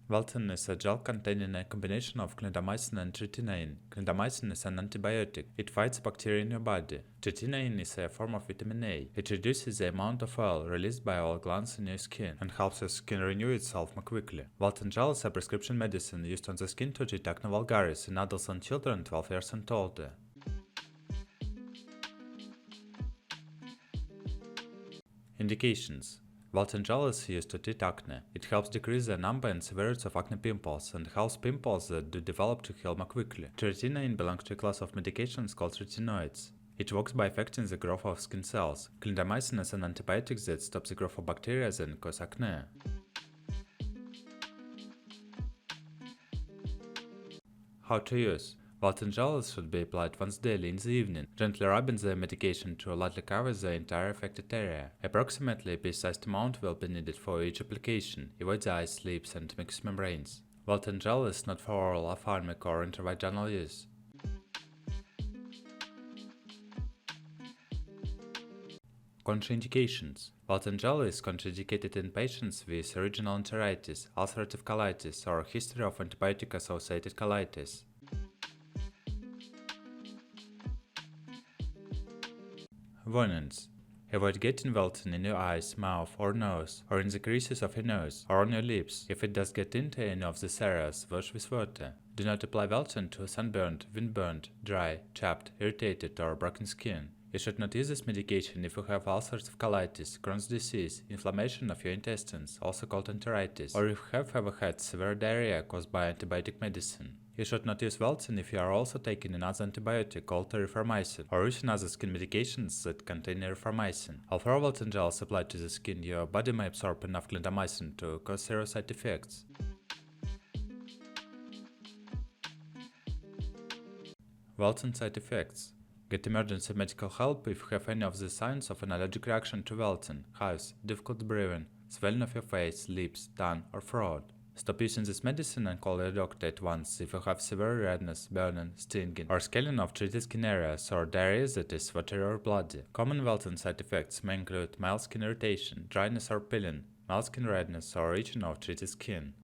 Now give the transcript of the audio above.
Veltin is a gel containing a combination of clindamycin and tretinoin. Clindamycin is an antibiotic. It fights bacteria in your body. Tretinoin is a form of vitamin A. It reduces the amount of oil released by all glands in your skin and helps your skin renew itself more quickly. Veltin gel is a prescription medicine used on the skin to treat acne vulgaris in adults and children 12 years and older. Indications. Veltin gel is used to treat acne. It helps decrease the number and severity of acne pimples and helps pimples that do develop to heal more quickly. Tretinoin belongs to a class of medications called tretinoids. It works by affecting the growth of skin cells. Clindamycin is an antibiotic that stops the growth of bacteria that cause acne. How to use. Veltin gel should be applied once daily in the evening, gently rubbing the medication to lightly cover the entire affected area. Approximately a pea-sized amount will be needed for each application. Avoid the eyes, lips, and mucous membranes. Veltin gel is not for oral, ophthalmic, or intravaginal use. Contraindications. Veltin gel is contraindicated in patients with original enteritis, ulcerative colitis, or history of antibiotic-associated colitis. Warnings. Avoid getting Veltin in your eyes, mouth, or nose, or in the creases of your nose, or on your lips. If it does get into any of these areas, wash with water. Do not apply Veltin to sunburned, windburned, dry, chapped, irritated, or broken skin. You should not use this medication if you have ulcerative colitis, Crohn's disease, inflammation of your intestines, also called enteritis, or if you have ever had severe diarrhea caused by antibiotic medicine. You should not use Veltin if you are also taking another antibiotic called erythromycin, or using other skin medications that contain erythromycin. Although Veltin gel is applied to the skin, your body may absorb enough clindamycin to cause serious side effects. Veltin side effects. Get emergency medical help if you have any of the signs of an allergic reaction to Veltin: hives, difficult breathing, swelling of your face, lips, tongue, or throat. Stop using this medicine and call your doctor at once if you have severe redness, burning, stinging, or scaling of treated skin areas, or diarrhea that is watery or bloody. Common Veltin side effects may include mild skin irritation, dryness or peeling, mild skin redness, or itching of treated skin.